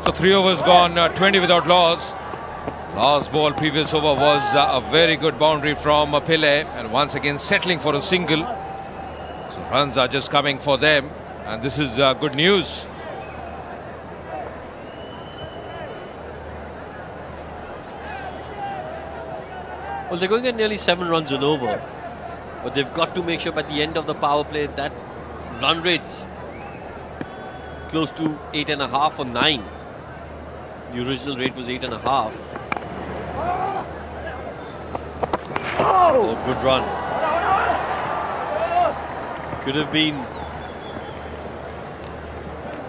So 3 overs gone, 20 without loss. Last ball, previous over was a very good boundary from Pillai, and once again settling for a single. So runs are just coming for them, and this is good news. Well, they're going at nearly 7 runs an over, but they've got to make sure by the end of the power play that run rates close to 8.5 or 9. The original rate was 8.5. Oh, good run. Could have been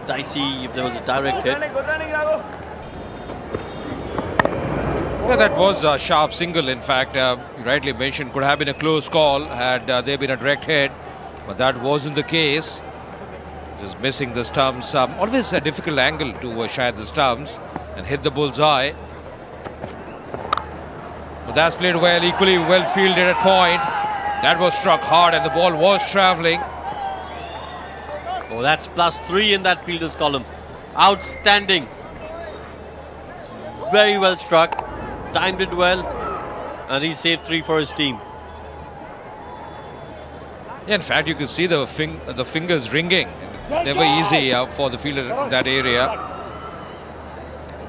dicey if there was a direct hit. Yeah, that was a sharp single. In fact, you rightly mentioned, could have been a close call had there been a direct hit, but that wasn't the case. Just missing the stumps. Always a difficult angle to shy at the stumps and hit the bullseye. But that's played well, equally well fielded at point. That was struck hard and the ball was travelling. Oh, that's +3 in that fielder's column. Outstanding. Very well struck. Timed it well. And he saved 3 for his team. Yeah, in fact, you can see the fingers ringing. It's never easy for the fielder in that area.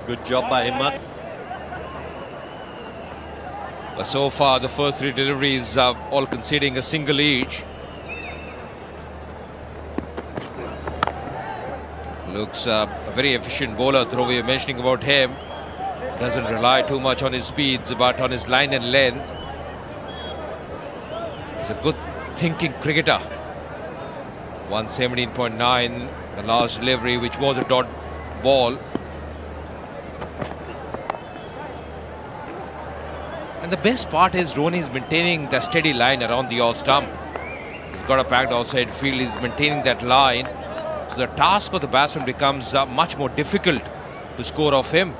Good job by Himmat. But so far, the first 3 deliveries are all conceding a single each. Looks a very efficient bowler. Dhruv, we were mentioning about him. Doesn't rely too much on his speeds, but on his line and length. He's a good thinking cricketer. 117.9, the last delivery, which was a dot ball. And the best part is Dhoni's maintaining the steady line around the off stump. He's got a packed outside field, he's maintaining that line. So the task of the batsman becomes much more difficult to score off him.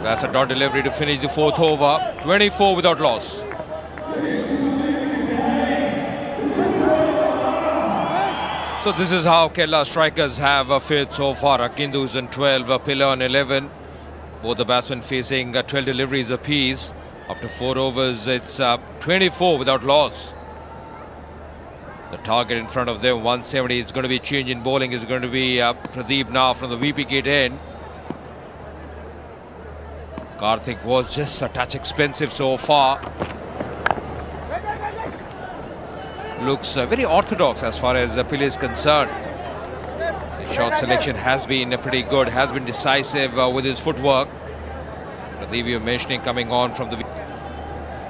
That's a dot delivery to finish the 4th over. 24 without loss. So this is how Kerala strikers have fared so far. Akindu's on 12, Pillai on 11. Both the batsmen facing 12 deliveries apiece. After 4 overs, it's 24 without loss. The target in front of them, 170. It's going to be a change in bowling. It's going to be Pradeep now from the VP gate end. Karthik was just a touch expensive so far. Looks very orthodox as far as Pillai is concerned. His shot selection has been pretty good, has been decisive with his footwork. Pradeep, you were mentioning, coming on from the...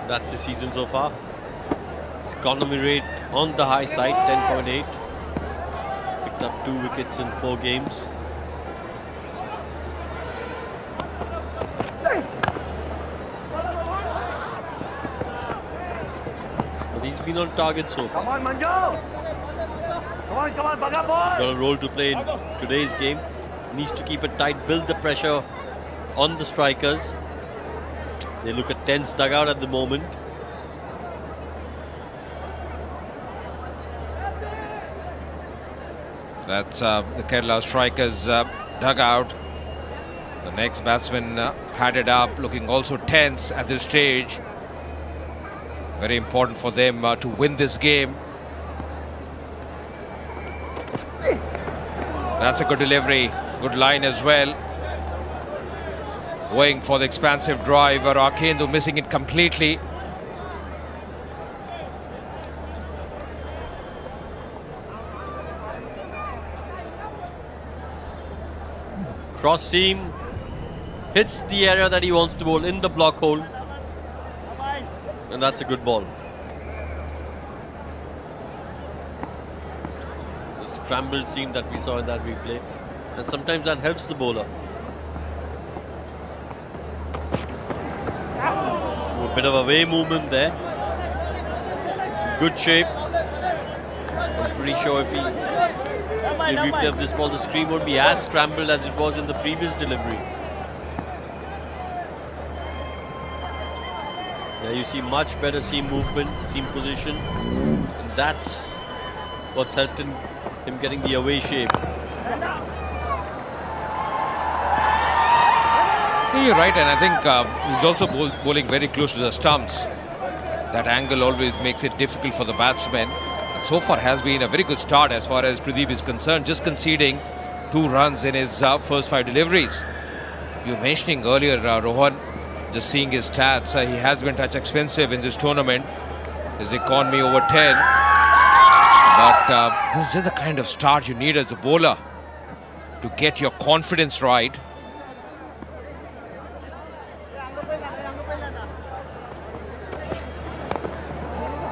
That's the season so far. His economy rate on the high side, 10.8. He's picked up 2 wickets in 4 games. He's been on target so far. Come on, Manju! Come on, bugger boy! He's got a role to play in today's game. Needs to keep it tight, build the pressure on the strikers. They look a tense dugout at the moment. That's the Kerala strikers dugout. The next batsman padded up, looking also tense at this stage. Very important for them to win this game. That's a good delivery, good line as well. Going for the expansive drive, Akindu missing it completely. Cross seam, hits the area that he wants to bowl in the block hole. And that's a good ball. The scrambled seam that we saw in that replay. And sometimes that helps the bowler. A bit of away movement there. Some good shape. I'm pretty sure if he see a replay of this ball, the screen won't be as scrambled as it was in the previous delivery. Yeah, you see much better seam movement, seam position. And that's what's helped him getting the away shape. Yeah, you're right, and I think he's also bowling very close to the stumps. That angle always makes it difficult for the batsmen. And so far has been a very good start as far as Pradeep is concerned, just conceding 2 runs in his first 5 deliveries. You were mentioning earlier, Rohan, just seeing his stats, he has been touch expensive in this tournament. His economy over 10. But this is just the kind of start you need as a bowler to get your confidence right.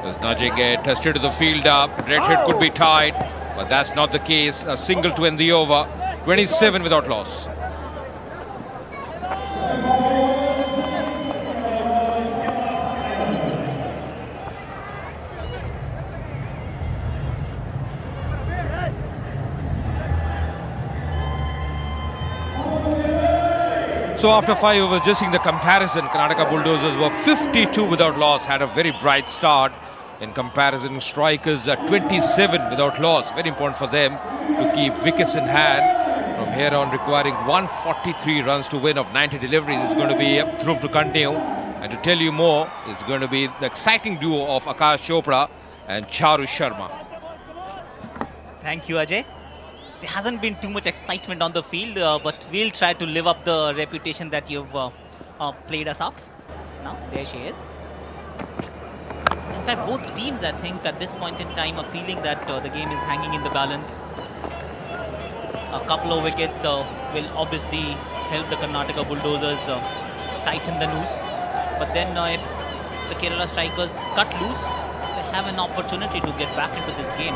There's nudging it, straight to the fielder. Red hit could be tied, but that's not the case. A single to end the over. 27 without loss. So after 5 overs, just seeing the comparison, Karnataka Bulldozers were 52 without loss, had a very bright start. In comparison, strikers 27 without loss. Very important for them to keep wickets in hand. From here on, requiring 143 runs to win of 90 deliveries. It's going to be Dhruv to continue. And to tell you more, it's going to be the exciting duo of Akash Chopra and Charu Sharma. Thank you, Ajay. There hasn't been too much excitement on the field, but we'll try to live up the reputation that you've played us up. Now, there she is. In fact, both teams, I think, at this point in time are feeling that the game is hanging in the balance. A couple of wickets will obviously help the Karnataka Bulldozers tighten the noose. But then if the Kerala strikers cut loose, they have an opportunity to get back into this game.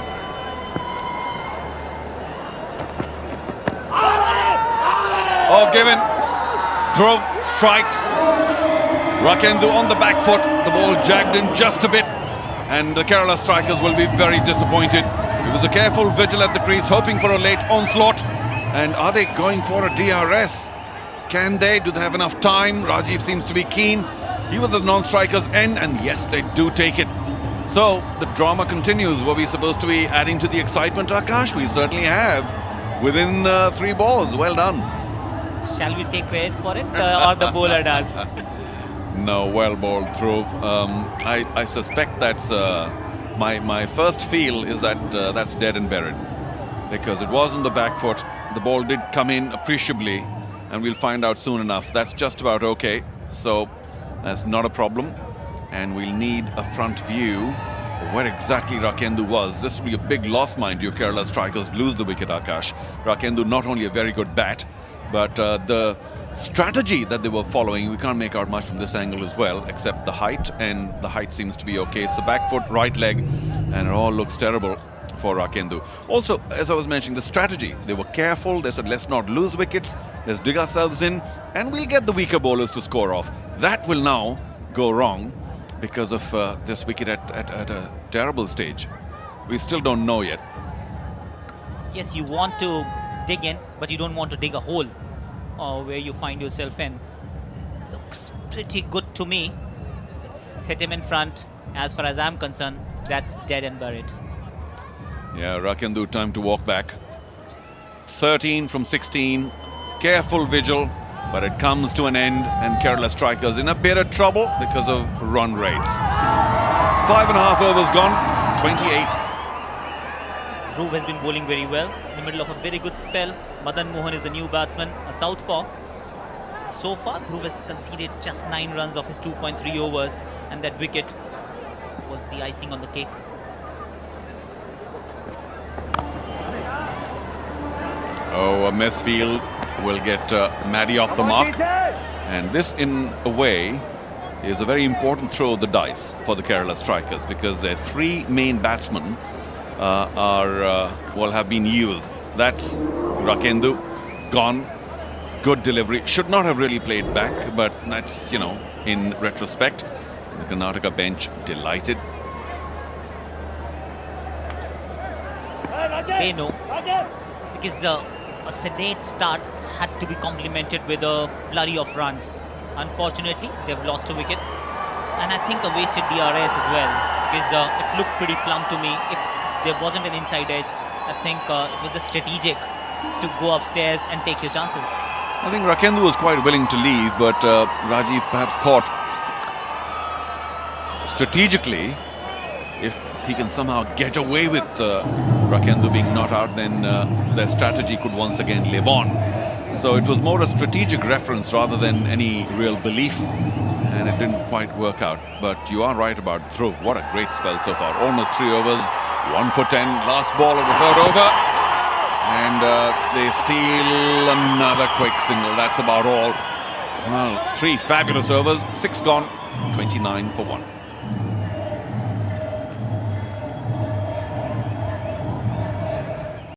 Oh, given. Dhruv strikes. Rakendu on the back foot. The ball jagged in just a bit. And the Kerala strikers will be very disappointed. It was a careful vigil at the crease, hoping for a late onslaught. And are they going for a DRS? Can they? Do they have enough time? Rajeev seems to be keen. He was the non-strikers end, and yes, they do take it. So the drama continues. Were we supposed to be adding to the excitement, Akash? We certainly have. Within 3 balls. Well done. Shall we take credit for it, or the bowler does? No, well bowled, Dhruv. I suspect that's my first feel is that that's dead and buried, because it was on the back foot. The ball did come in appreciably, and we'll find out soon enough. That's just about okay, so that's not a problem. And we'll need a front view of where exactly Rakendu was. This will be a big loss, mind you, if Kerala strikers lose the wicket, Akash. Rakendu not only a very good bat, but the strategy that they were following, we can't make out much from this angle as well, except the height, and the height seems to be okay. It's the back foot, right leg, and it all looks terrible for Rakendu. Also, as I was mentioning, the strategy, they were careful. They said, let's not lose wickets, let's dig ourselves in, and we'll get the weaker bowlers to score off. That will now go wrong because of this wicket at a terrible stage. We still don't know yet. Yes, you want to dig in, but you don't want to dig a hole where you find yourself in. Looks pretty good to me. Let's hit him in front. As far as I'm concerned, that's dead and buried. Yeah, Rakendu, time to walk back. 13 from 16. Careful vigil, but it comes to an end, and Kerala strikers in a bit of trouble because of run rates. 5.5 overs gone, 28. Dhruv has been bowling very well in the middle of a very good spell. Madan Mohan is a new batsman, a southpaw. So far, Dhruv has conceded just 9 runs of his 2.3 overs, and that wicket was the icing on the cake. Oh, Mesfield will get Maddie off the mark. And this, in a way, is a very important throw of the dice for the Kerala strikers, because their 3 main batsmen have been used. That's Rakendu, gone. Good delivery. Should not have really played back, but that's, in retrospect. The Karnataka bench delighted. They know, because a sedate start had to be complemented with a flurry of runs. Unfortunately, they've lost a wicket. And I think a wasted DRS as well, because it looked pretty plumb to me. If there wasn't an inside edge, I think it was just strategic to go upstairs and take your chances. I think Rakendu was quite willing to leave, but Rajeev perhaps thought strategically, if he can somehow get away with Rakendu being not out, then their strategy could once again live on. So it was more a strategic reference rather than any real belief, and it didn't quite work out. But you are right about Dhruv. What a great spell so far. Almost 3 overs, 1 for 10, last ball of the 3rd over. And they steal another quick single. That's about all. Well, 3 fabulous overs, 6 gone, 29 for 1.